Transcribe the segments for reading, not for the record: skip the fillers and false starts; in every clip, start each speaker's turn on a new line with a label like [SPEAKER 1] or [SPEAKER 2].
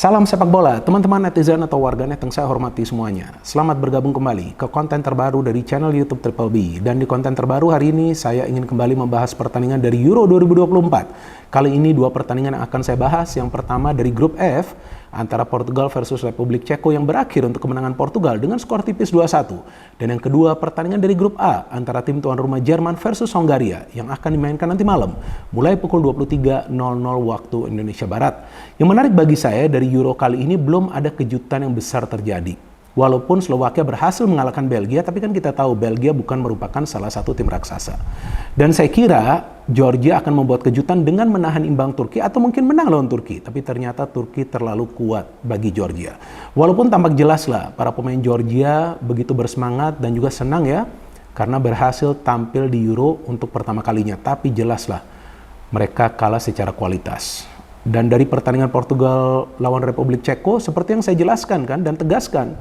[SPEAKER 1] Salam sepak bola, teman-teman netizen atau warganet yang saya hormati semuanya. Selamat bergabung kembali ke konten terbaru dari channel YouTube Triple B. Dan di konten terbaru hari ini saya ingin kembali membahas pertandingan dari Euro 2024. Kali ini dua pertandingan yang akan saya bahas. Yang pertama dari grup F antara Portugal versus Republik Ceko yang berakhir untuk kemenangan Portugal dengan skor tipis 2-1. Dan yang kedua pertandingan dari grup A antara tim tuan rumah Jerman versus Hongaria yang akan dimainkan nanti malam mulai pukul 23.00 waktu Indonesia Barat. Yang menarik bagi saya dari Euro kali ini belum ada kejutan yang besar terjadi. Walaupun Slovakia berhasil mengalahkan Belgia, tapi kan kita tahu Belgia bukan merupakan salah satu tim raksasa. Dan saya kira Georgia akan membuat kejutan dengan menahan imbang Turki atau mungkin menang lawan Turki. Tapi ternyata Turki terlalu kuat bagi Georgia. Walaupun tampak jelas lah para pemain Georgia begitu bersemangat dan juga senang ya, karena berhasil tampil di Euro untuk pertama kalinya. Tapi jelas lah mereka kalah secara kualitas. Dan dari pertandingan Portugal lawan Republik Ceko, seperti yang saya jelaskan kan dan tegaskan,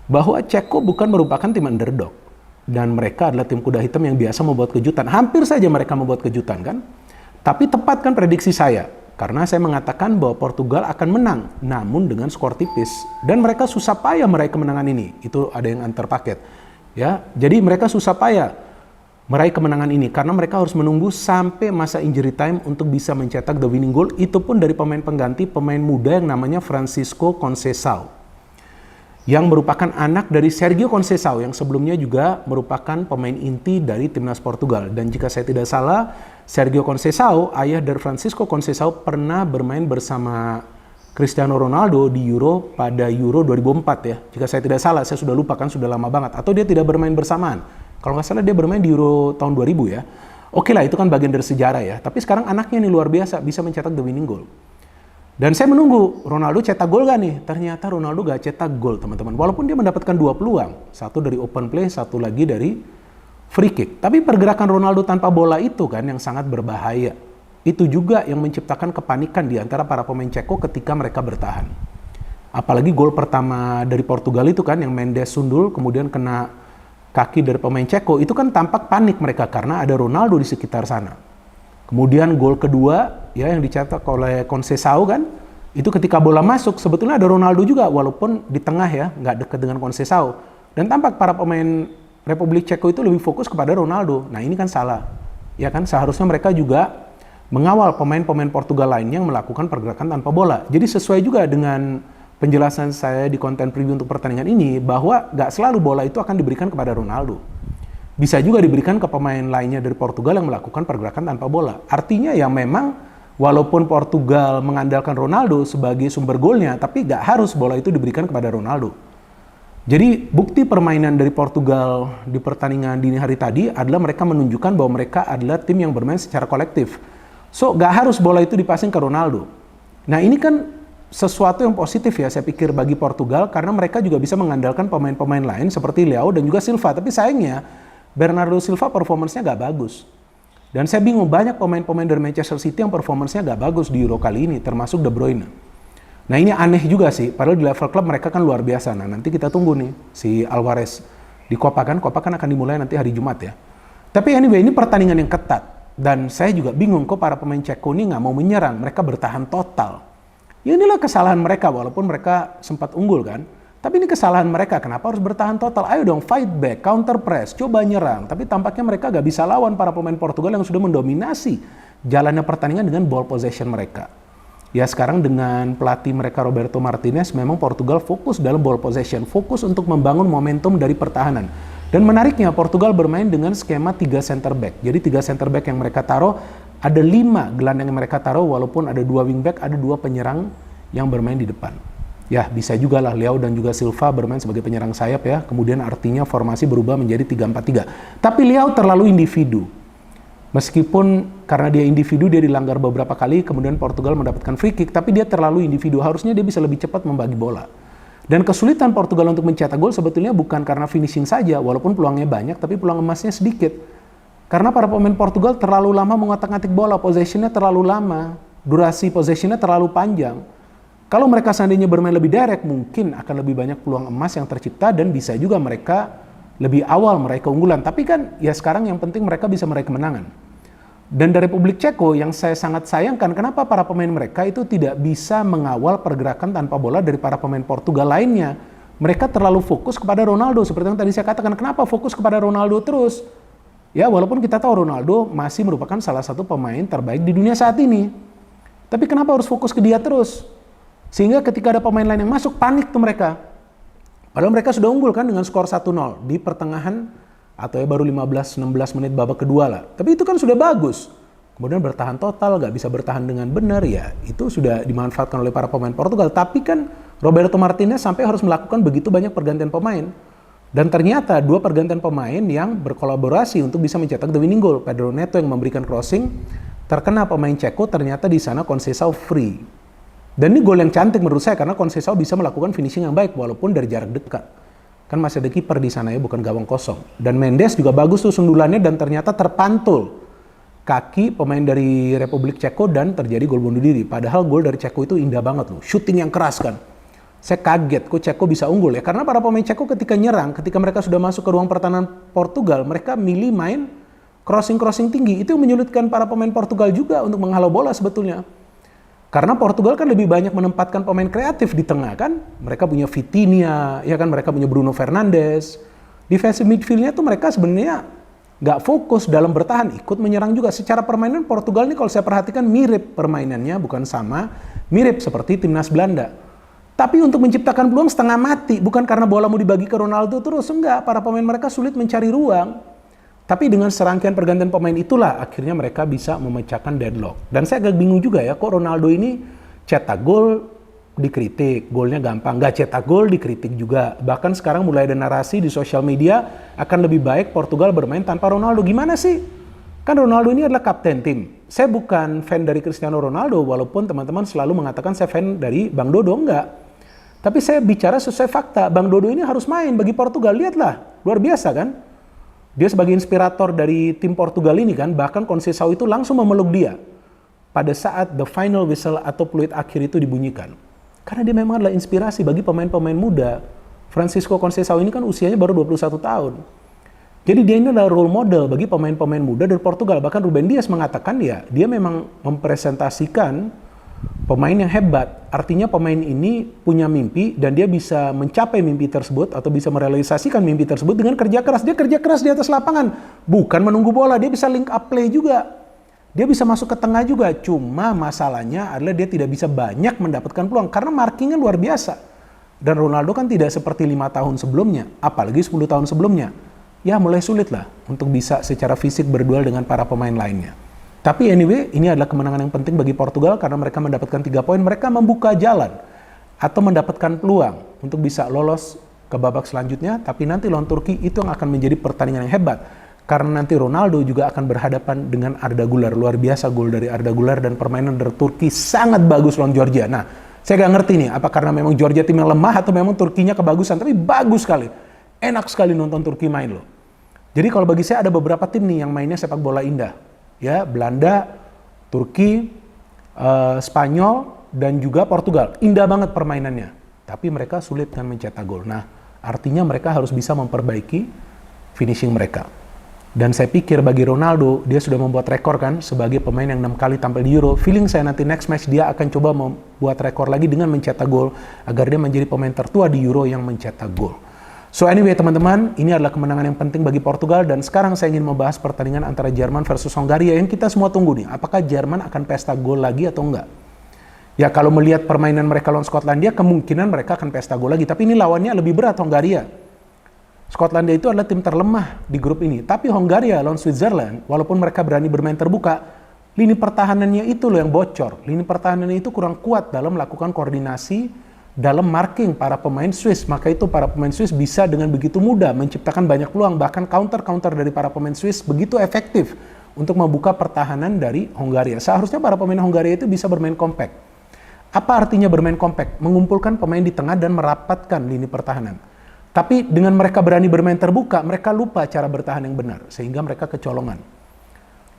[SPEAKER 1] bahwa Ceko bukan merupakan tim underdog. Dan mereka adalah tim kuda hitam yang biasa membuat kejutan. Hampir saja mereka membuat kejutan kan. Tapi tepat kan prediksi saya. Karena saya mengatakan bahwa Portugal akan menang. Namun dengan skor tipis. Dan mereka susah payah meraih kemenangan ini. Itu ada yang antar paket. Ya, jadi mereka susah payah meraih kemenangan ini. Karena mereka harus menunggu sampai masa injury time untuk bisa mencetak the winning goal. Itu pun dari pemain pengganti, pemain muda yang namanya Francisco Conceição, yang merupakan anak dari Sergio Conceição yang sebelumnya juga merupakan pemain inti dari timnas Portugal. Dan jika saya tidak salah, Sergio Conceição, ayah dari Francisco Conceição, pernah bermain bersama Cristiano Ronaldo di Euro pada Euro 2004 ya. Jika saya tidak salah, saya sudah lupa kan, sudah lama banget. Atau dia tidak bermain bersamaan. Kalau nggak salah dia bermain di Euro tahun 2000 ya. Oke lah, itu kan bagian dari sejarah ya. Tapi sekarang anaknya ini luar biasa, bisa mencetak the winning goal. Dan saya menunggu Ronaldo cetak gol gak nih? Ternyata Ronaldo gak cetak gol teman-teman. Walaupun dia mendapatkan dua peluang. Satu dari open play, satu lagi dari free kick. Tapi pergerakan Ronaldo tanpa bola itu kan yang sangat berbahaya. Itu juga yang menciptakan kepanikan di antara para pemain Ceko ketika mereka bertahan. Apalagi gol pertama dari Portugal itu kan yang Mendes sundul kemudian kena kaki dari pemain Ceko. Itu kan tampak panik mereka karena ada Ronaldo di sekitar sana. Kemudian gol kedua ya yang dicetak oleh Conceição kan, itu ketika bola masuk sebetulnya ada Ronaldo juga walaupun di tengah ya, nggak dekat dengan Conceição. Dan tampak para pemain Republik Ceko itu lebih fokus kepada Ronaldo. Nah ini kan salah. Ya kan seharusnya mereka juga mengawal pemain-pemain Portugal lainnya yang melakukan pergerakan tanpa bola. Jadi sesuai juga dengan penjelasan saya di konten preview untuk pertandingan ini bahwa nggak selalu bola itu akan diberikan kepada Ronaldo. Bisa juga diberikan ke pemain lainnya dari Portugal yang melakukan pergerakan tanpa bola. Artinya ya memang walaupun Portugal mengandalkan Ronaldo sebagai sumber golnya, tapi gak harus bola itu diberikan kepada Ronaldo. Jadi bukti permainan dari Portugal di pertandingan dini hari tadi adalah mereka menunjukkan bahwa mereka adalah tim yang bermain secara kolektif. So gak harus bola itu dipasing ke Ronaldo. Nah ini kan sesuatu yang positif ya saya pikir bagi Portugal karena mereka juga bisa mengandalkan pemain-pemain lain seperti Leao dan juga Silva. Tapi sayangnya Bernardo Silva performance-nya gak bagus. Dan saya bingung banyak pemain-pemain dari Manchester City yang performance-nya gak bagus di Euro kali ini, termasuk De Bruyne. Nah ini aneh juga sih, padahal di level klub mereka kan luar biasa. Nah nanti kita tunggu nih, si Alvarez di Copa kan akan dimulai nanti hari Jumat ya. Tapi anyway, ini pertandingan yang ketat. Dan saya juga bingung kok para pemain Ceko ini gak mau menyerang, mereka bertahan total. Ya inilah kesalahan mereka, walaupun mereka sempat unggul kan. Tapi ini kesalahan mereka, kenapa harus bertahan total? Ayo dong, fight back, counter press, coba nyerang. Tapi tampaknya mereka gak bisa lawan para pemain Portugal yang sudah mendominasi jalannya pertandingan dengan ball possession mereka. Ya sekarang dengan pelatih mereka Roberto Martinez, memang Portugal fokus dalam ball possession, fokus untuk membangun momentum dari pertahanan. Dan menariknya Portugal bermain dengan skema 3 center back. Jadi 3 center back yang mereka taruh, ada 5 gelandang yang mereka taruh, walaupun ada 2 wing back, ada 2 penyerang yang bermain di depan. Ya bisa juga lah Leao dan juga Silva bermain sebagai penyerang sayap ya. Kemudian artinya formasi berubah menjadi 3-4-3. Tapi Leao terlalu individu. Meskipun karena dia individu dia dilanggar beberapa kali. Kemudian Portugal mendapatkan free kick. Tapi dia terlalu individu. Harusnya dia bisa lebih cepat membagi bola. Dan kesulitan Portugal untuk mencetak gol sebetulnya bukan karena finishing saja. Walaupun peluangnya banyak tapi peluang emasnya sedikit. Karena para pemain Portugal terlalu lama mengotak-atik bola. Possession-nya terlalu lama. Durasi possession-nya terlalu panjang. Kalau mereka seandainya bermain lebih direct, mungkin akan lebih banyak peluang emas yang tercipta dan bisa juga mereka lebih awal meraih keunggulan. Tapi kan ya sekarang yang penting mereka bisa meraih kemenangan. Dan dari Republik Ceko yang saya sangat sayangkan, kenapa para pemain mereka itu tidak bisa mengawal pergerakan tanpa bola dari para pemain Portugal lainnya. Mereka terlalu fokus kepada Ronaldo, seperti yang tadi saya katakan, kenapa fokus kepada Ronaldo terus? Ya, walaupun kita tahu Ronaldo masih merupakan salah satu pemain terbaik di dunia saat ini. Tapi kenapa harus fokus ke dia terus? Sehingga ketika ada pemain lain yang masuk, panik tuh mereka. Padahal mereka sudah unggul kan dengan skor 1-0 di pertengahan atau ya baru 15-16 menit babak kedua lah. Tapi itu kan sudah bagus. Kemudian bertahan total, nggak bisa bertahan dengan benar, ya itu sudah dimanfaatkan oleh para pemain Portugal. Tapi kan Roberto Martinez sampai harus melakukan begitu banyak pergantian pemain. Dan ternyata 2 pergantian pemain yang berkolaborasi untuk bisa mencetak the winning goal. Pedro Neto yang memberikan crossing, terkena pemain Ceko, ternyata di sana Conceição free. Dan ini gol yang cantik menurut saya karena Conceição bisa melakukan finishing yang baik walaupun dari jarak dekat. Kan masih ada kiper di sana ya, bukan gawang kosong. Dan Mendes juga bagus tuh sundulannya dan ternyata terpantul kaki pemain dari Republik Ceko dan terjadi gol bunuh diri. Padahal gol dari Ceko itu indah banget loh, shooting yang keras kan. Saya kaget kok Ceko bisa unggul ya, karena para pemain Ceko ketika nyerang, ketika mereka sudah masuk ke ruang pertahanan Portugal, mereka milih main crossing-crossing tinggi. Itu menyulitkan para pemain Portugal juga untuk menghalau bola sebetulnya. Karena Portugal kan lebih banyak menempatkan pemain kreatif di tengah kan. Mereka punya Vitinha, ya kan, mereka punya Bruno Fernandes. Defensive midfieldnya tuh mereka sebenarnya nggak fokus dalam bertahan, ikut menyerang juga. Secara permainan Portugal ini kalau saya perhatikan mirip permainannya, bukan sama, mirip seperti timnas Belanda. Tapi untuk menciptakan peluang setengah mati, bukan karena bola mau dibagi ke Ronaldo terus, enggak. Para pemain mereka sulit mencari ruang. Tapi dengan serangkaian pergantian pemain itulah akhirnya mereka bisa memecahkan deadlock. Dan saya agak bingung juga ya, kok Ronaldo ini cetak gol dikritik, golnya gampang. Nggak cetak gol dikritik juga. Bahkan sekarang mulai ada narasi di sosial media akan lebih baik Portugal bermain tanpa Ronaldo. Gimana sih? Kan Ronaldo ini adalah kapten tim. Saya bukan fan dari Cristiano Ronaldo, walaupun teman-teman selalu mengatakan saya fan dari Bang Dodo, enggak. Tapi saya bicara sesuai fakta. Bang Dodo ini harus main bagi Portugal. Lihatlah, luar biasa kan? Dia sebagai inspirator dari tim Portugal ini kan, bahkan Conceição itu langsung memeluk dia pada saat the final whistle atau peluit akhir itu dibunyikan. Karena dia memang adalah inspirasi bagi pemain-pemain muda. Francisco Conceição ini kan usianya baru 21 tahun. Jadi dia ini adalah role model bagi pemain-pemain muda dari Portugal. Bahkan Ruben Dias mengatakan ya, dia memang mempresentasikan pemain yang hebat. Artinya pemain ini punya mimpi dan dia bisa mencapai mimpi tersebut atau bisa merealisasikan mimpi tersebut dengan kerja keras. Dia kerja keras di atas lapangan, bukan menunggu bola. Dia bisa link up play juga. Dia bisa masuk ke tengah juga. Cuma masalahnya adalah dia tidak bisa banyak mendapatkan peluang karena markingnya luar biasa. Dan Ronaldo kan tidak seperti 5 tahun sebelumnya, apalagi 10 tahun sebelumnya. Ya mulai sulit lah untuk bisa secara fisik berduel dengan para pemain lainnya. Tapi anyway, ini adalah kemenangan yang penting bagi Portugal karena mereka mendapatkan 3 poin, mereka membuka jalan atau mendapatkan peluang untuk bisa lolos ke babak selanjutnya, tapi nanti lawan Turki itu yang akan menjadi pertandingan yang hebat. Karena nanti Ronaldo juga akan berhadapan dengan Arda Güler. Luar biasa gol dari Arda Güler dan permainan dari Turki sangat bagus lawan Georgia. Nah, saya gak ngerti nih, apa karena memang Georgia tim yang lemah atau memang Turkinya kebagusan, tapi bagus sekali. Enak sekali nonton Turki main loh. Jadi kalau bagi saya ada beberapa tim nih yang mainnya sepak bola indah. Ya, Belanda, Turki, Spanyol, dan juga Portugal. Indah banget permainannya. Tapi mereka sulit kan mencetak gol. Nah, artinya mereka harus bisa memperbaiki finishing mereka. Dan saya pikir bagi Ronaldo, dia sudah membuat rekor kan sebagai pemain yang 6 kali tampil di Euro. Feeling saya nanti next match dia akan coba membuat rekor lagi dengan mencetak gol agar dia menjadi pemain tertua di Euro yang mencetak gol. So anyway teman-teman, ini adalah kemenangan yang penting bagi Portugal dan sekarang saya ingin membahas pertandingan antara Jerman versus Hongaria yang kita semua tunggu nih. Apakah Jerman akan pesta gol lagi atau enggak? Ya kalau melihat permainan mereka lawan Skotlandia, kemungkinan mereka akan pesta gol lagi. Tapi ini lawannya lebih berat Hongaria. Skotlandia itu adalah tim terlemah di grup ini. Tapi Hongaria lawan Switzerland, walaupun mereka berani bermain terbuka, lini pertahanannya itu loh yang bocor. Lini pertahanannya itu kurang kuat dalam melakukan koordinasi dalam marking para pemain Swiss. Maka itu para pemain Swiss bisa dengan begitu mudah menciptakan banyak peluang. Bahkan counter-counter dari para pemain Swiss begitu efektif untuk membuka pertahanan dari Hongaria. Seharusnya para pemain Hongaria itu bisa bermain compact. Apa artinya bermain compact? Mengumpulkan pemain di tengah dan merapatkan lini pertahanan. Tapi dengan mereka berani bermain terbuka, mereka lupa cara bertahan yang benar. Sehingga mereka kecolongan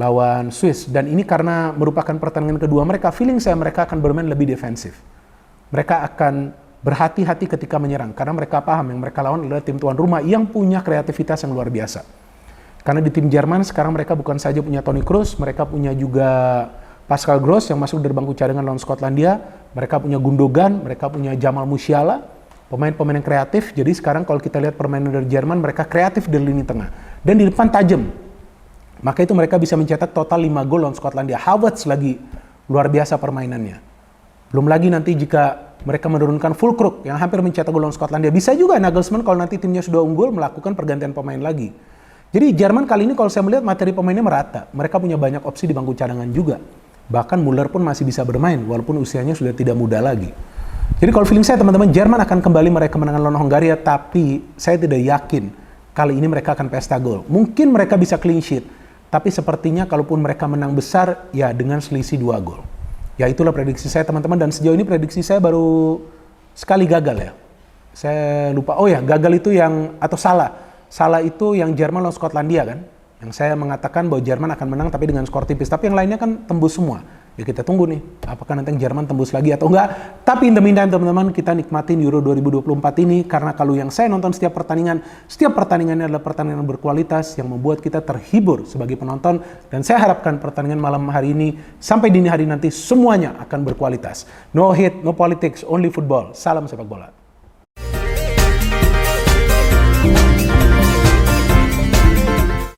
[SPEAKER 1] lawan Swiss. Dan ini karena merupakan pertandingan kedua mereka, feeling saya mereka akan bermain lebih defensif. Mereka akan berhati-hati ketika menyerang. Karena mereka paham yang mereka lawan adalah tim tuan rumah yang punya kreativitas yang luar biasa. Karena di tim Jerman sekarang mereka bukan saja punya Toni Kroos, mereka punya juga Pascal Gross yang masuk dari bangku cadangan lawan Skotlandia, mereka punya Gundogan, mereka punya Jamal Musiala, pemain-pemain yang kreatif. Jadi sekarang kalau kita lihat permainan dari Jerman, mereka kreatif di lini tengah. Dan di depan tajam. Maka itu mereka bisa mencetak total 5 gol lawan Skotlandia. Havertz lagi luar biasa permainannya. Belum lagi nanti jika mereka menurunkan Fulkrug yang hampir mencetak gol lawan Skotlandia. Bisa juga Nagelsmann kalau nanti timnya sudah unggul melakukan pergantian pemain lagi. Jadi Jerman kali ini kalau saya melihat materi pemainnya merata. Mereka punya banyak opsi di bangku cadangan juga. Bahkan Müller pun masih bisa bermain walaupun usianya sudah tidak muda lagi. Jadi kalau feeling saya teman-teman, Jerman akan kembali meraih kemenangan lawan Hongaria, tapi saya tidak yakin kali ini mereka akan pesta gol. Mungkin mereka bisa clean sheet, tapi sepertinya kalaupun mereka menang besar, ya dengan selisih 2 gol. Ya itulah prediksi saya teman-teman, dan sejauh ini prediksi saya baru sekali gagal ya. Saya lupa, oh ya gagal itu yang, atau salah itu yang Jerman lawan Skotlandia kan. Yang saya mengatakan bahwa Jerman akan menang tapi dengan skor tipis. Tapi yang lainnya kan tembus semua. Ya kita tunggu nih, apakah nanti Jerman tembus lagi atau enggak. Tapi in the meantime teman-teman, kita nikmatin Euro 2024 ini. Karena kalau yang saya nonton setiap pertandingannya adalah pertandingan berkualitas yang membuat kita terhibur sebagai penonton. Dan saya harapkan pertandingan malam hari ini sampai dini hari nanti semuanya akan berkualitas. No hate, no politics, only football. Salam sepak bola.